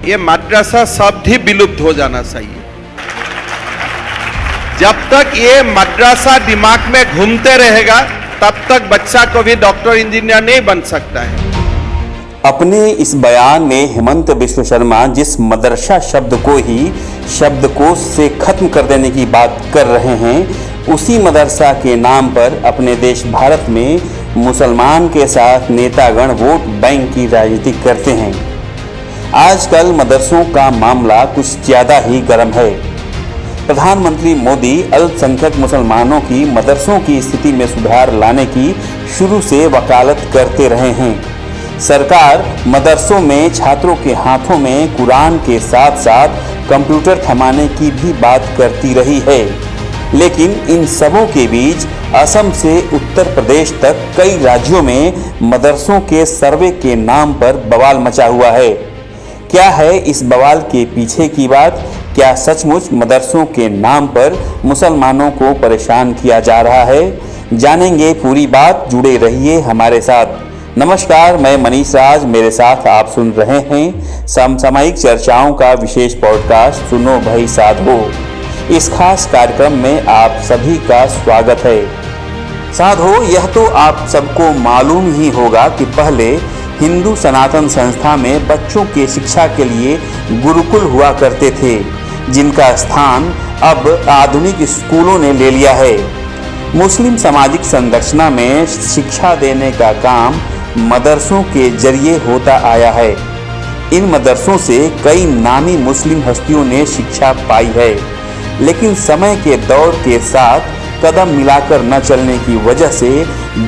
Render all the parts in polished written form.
ये मदरसा शब्द ही विलुप्त हो जाना चाहिए। जब तक ये मदरसा दिमाग में घूमते रहेगा तब तक बच्चा को भी डॉक्टर इंजीनियर नहीं बन सकता है। अपने इस बयान में हेमंत बिश्व शर्मा जिस मदरसा शब्द को ही शब्दकोश से खत्म कर देने की बात कर रहे हैं, उसी मदरसा के नाम पर अपने देश भारत में मुसलमान के साथ नेतागण वोट बैंक की राजनीति करते हैं। आजकल मदरसों का मामला कुछ ज़्यादा ही गर्म है। प्रधानमंत्री मोदी अल्पसंख्यक मुसलमानों की मदरसों की स्थिति में सुधार लाने की शुरू से वकालत करते रहे हैं। सरकार मदरसों में छात्रों के हाथों में कुरान के साथ साथ कंप्यूटर थमाने की भी बात करती रही है, लेकिन इन सबों के बीच असम से उत्तर प्रदेश तक कई राज्यों में मदरसों के सर्वे के नाम पर बवाल मचा हुआ है। क्या है इस बवाल के पीछे की बात? क्या सचमुच मदरसों के नाम पर मुसलमानों को परेशान किया जा रहा है? जानेंगे पूरी बात, जुड़े रहिए हमारे साथ। नमस्कार, मैं मनीष राज, मेरे साथ आप सुन रहे हैं समसामयिक चर्चाओं का विशेष पॉडकास्ट सुनो भाई साधो। इस खास कार्यक्रम में आप सभी का स्वागत है। साधो, यह तो आप सबको मालूम ही होगा कि पहले हिंदू सनातन संस्था में बच्चों के शिक्षा के लिए गुरुकुल हुआ करते थे, जिनका स्थान अब आधुनिक स्कूलों ने ले लिया है। मुस्लिम सामाजिक संरचना में शिक्षा देने का काम मदरसों के जरिए होता आया है। इन मदरसों से कई नामी मुस्लिम हस्तियों ने शिक्षा पाई है, लेकिन समय के दौर के साथ कदम मिलाकर न चलने की वजह से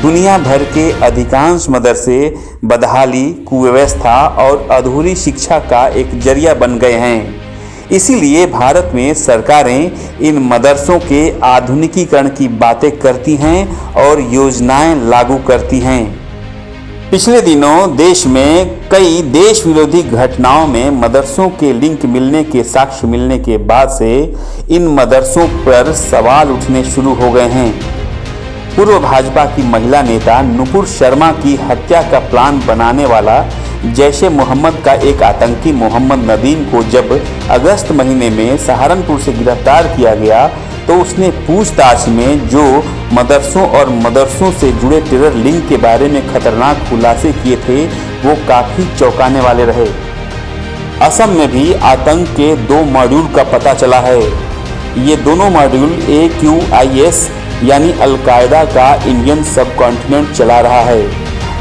दुनिया भर के अधिकांश मदरसे बदहाली, कुव्यवस्था और अधूरी शिक्षा का एक जरिया बन गए हैं। इसीलिए भारत में सरकारें इन मदरसों के आधुनिकीकरण की बातें करती हैं और योजनाएं लागू करती हैं। पिछले दिनों देश में कई देश विरोधी घटनाओं में मदरसों के लिंक मिलने के साक्ष्य मिलने के बाद से इन मदरसों पर सवाल उठने शुरू हो गए हैं। पूर्व भाजपा की महिला नेता नुपुर शर्मा की हत्या का प्लान बनाने वाला जैश ए मोहम्मद का एक आतंकी मोहम्मद नदीम को जब अगस्त महीने में सहारनपुर से गिरफ्तार किया गया, तो उसने पूछताछ में जो मदरसों और मदरसों से जुड़े टेरर लिंक के बारे में खतरनाक खुलासे किए थे, वो काफ़ी चौंकाने वाले रहे। असम में भी आतंक के 2 मॉड्यूल का पता चला है। ये दोनों मॉड्यूल AQIS यानी अलकायदा का इंडियन सब कॉन्टिनेंट चला रहा है।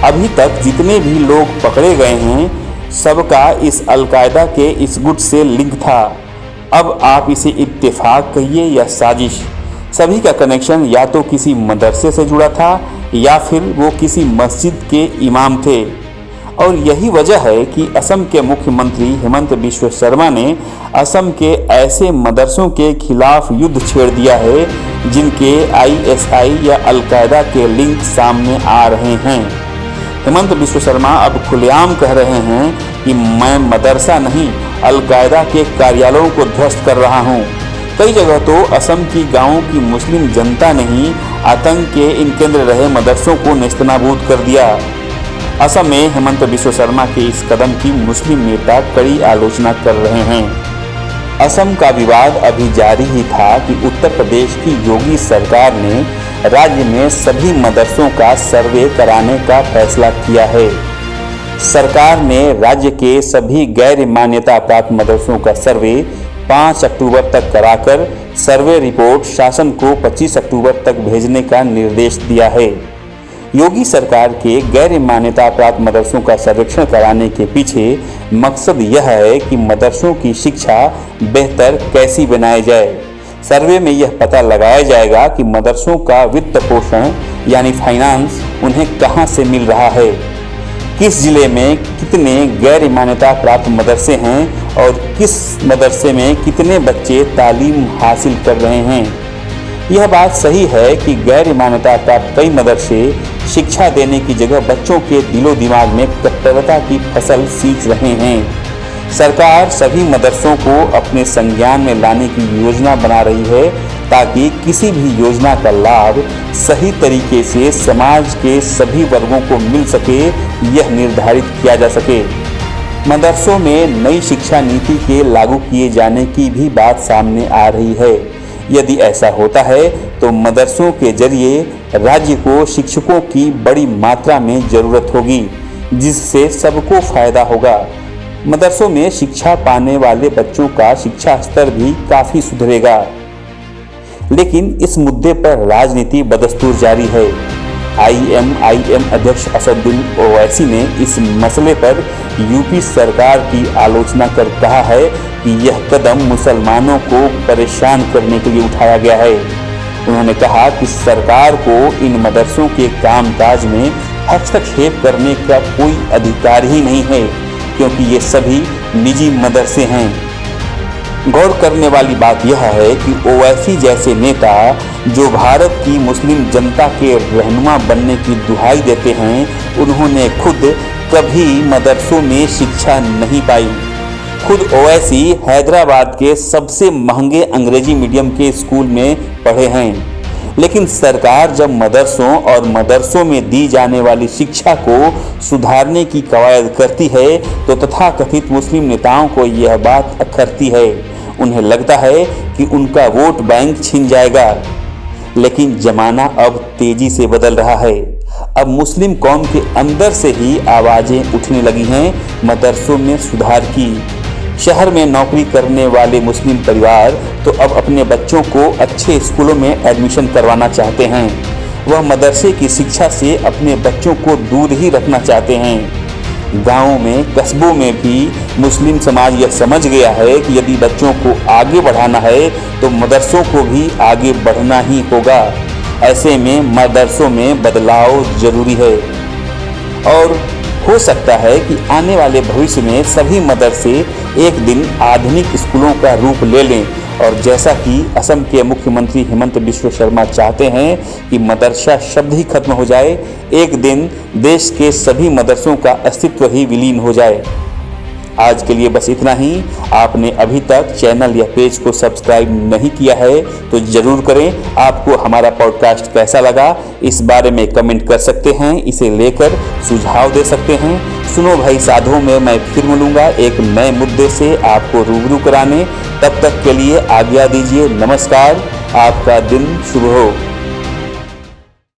अभी तक जितने भी लोग पकड़े गए हैं, सबका इस अलकायदा के इस गुट से लिंक था। अब आप इसे इत्तेफाक कहिए या साजिश, सभी का कनेक्शन या तो किसी मदरसे से जुड़ा था या फिर वो किसी मस्जिद के इमाम थे। और यही वजह है कि असम के मुख्यमंत्री हेमंत बिश्व शर्मा ने असम के ऐसे मदरसों के खिलाफ युद्ध छेड़ दिया है जिनके ISI या अलकायदा के लिंक सामने आ रहे हैं। हेमंत बिश्व शर्मा अब खुलेआम कह रहे हैं कि मैं मदरसा नहीं, अलकायदा के कार्यालयों को ध्वस्त कर रहा हूं। कई जगह तो असम की गांवों की मुस्लिम जनता ने ही आतंक के इन केंद्र रहे मदरसों को नेस्तनाबूद कर दिया। असम में हेमंत बिश्व शर्मा के इस कदम की मुस्लिम नेता कड़ी आलोचना कर रहे हैं। असम का विवाद अभी जारी ही था कि उत्तर प्रदेश की योगी सरकार ने राज्य में सभी मदरसों का सर्वे कराने का फैसला किया है। सरकार ने राज्य के सभी गैर मान्यता प्राप्त मदरसों का सर्वे 5 अक्टूबर तक कराकर सर्वे रिपोर्ट शासन को 25 अक्टूबर तक भेजने का निर्देश दिया है। योगी सरकार के गैर मान्यता प्राप्त मदरसों का सर्वेक्षण कराने के पीछे मकसद यह है कि मदरसों की शिक्षा बेहतर कैसी बनाई जाए। सर्वे में यह पता लगाया जाएगा कि मदरसों का वित्त पोषण यानी फाइनेंस उन्हें कहां से मिल रहा है, किस जिले में कितने गैर मान्यता प्राप्त मदरसे हैं और किस मदरसे में कितने बच्चे तालीम हासिल कर रहे हैं। यह बात सही है कि गैर मान्यता प्राप्त कई मदरसे शिक्षा देने की जगह बच्चों के दिलो दिमाग में कट्टरता की फसल सींच रहे हैं। सरकार सभी मदरसों को अपने संज्ञान में लाने की योजना बना रही है ताकि किसी भी योजना का लाभ सही तरीके से समाज के सभी वर्गों को मिल सके, यह निर्धारित किया जा सके। मदरसों में नई शिक्षा नीति के लागू किए जाने की भी बात सामने आ रही है। यदि ऐसा होता है तो मदरसों के जरिए राज्य को शिक्षकों की बड़ी मात्रा में जरूरत होगी, जिससे सबको फायदा होगा। मदरसों में शिक्षा पाने वाले बच्चों का शिक्षा स्तर भी काफी सुधरेगा। लेकिन इस मुद्दे पर राजनीति बदस्तूर जारी है। IMIM अध्यक्ष असदुद्दीन ओवैसी ने इस मसले पर यूपी सरकार की आलोचना कर कहा है कि यह कदम मुसलमानों को परेशान करने के लिए उठाया गया है। उन्होंने कहा कि सरकार को इन मदरसों के कामकाज में हस्तक्षेप करने का कोई अधिकार ही नहीं है, क्योंकि ये सभी निजी मदरसे हैं। गौर करने वाली बात यह है कि ओवैसी जैसे नेता जो भारत की मुस्लिम जनता के रहनुमा बनने की दुहाई देते हैं, उन्होंने खुद कभी मदरसों में शिक्षा नहीं पाई। खुद ओवैसी हैदराबाद के सबसे महंगे अंग्रेजी मीडियम के स्कूल में पढ़े हैं। लेकिन सरकार जब मदरसों और मदरसों में दी जाने वाली शिक्षा को सुधारने की कवायद करती है तो तथाकथित मुस्लिम नेताओं को यह बात अखरती है। उन्हें लगता है कि उनका वोट बैंक छिन जाएगा। लेकिन जमाना अब तेजी से बदल रहा है। अब मुस्लिम कौम के अंदर से ही आवाजें उठने लगी हैं मदरसों में सुधार की। शहर में नौकरी करने वाले मुस्लिम परिवार तो अब अपने बच्चों को अच्छे स्कूलों में एडमिशन करवाना चाहते हैं। वह मदरसे की शिक्षा से अपने बच्चों को दूर ही रखना चाहते हैं। गाँवों में, कस्बों में भी मुस्लिम समाज यह समझ गया है कि यदि बच्चों को आगे बढ़ाना है तो मदरसों को भी आगे बढ़ना ही होगा। ऐसे में मदरसों में बदलाव जरूरी है और हो सकता है कि आने वाले भविष्य में सभी मदरसे एक दिन आधुनिक स्कूलों का रूप ले लें। और जैसा कि असम के मुख्यमंत्री हेमंत बिश्व शर्मा चाहते हैं कि मदरसा शब्द ही खत्म हो जाए, एक दिन देश के सभी मदरसों का अस्तित्व ही विलीन हो जाए। आज के लिए बस इतना ही। आपने अभी तक चैनल या पेज को सब्सक्राइब नहीं किया है तो जरूर करें। आपको हमारा पॉडकास्ट कैसा लगा इस बारे में कमेंट कर सकते हैं, इसे लेकर सुझाव दे सकते हैं। सुनो भाई साधो में मैं फिर मिलूंगा एक नए मुद्दे से आपको रूबरू कराने। तब तक के लिए आज्ञा दीजिए। नमस्कार, आपका दिन शुभ हो।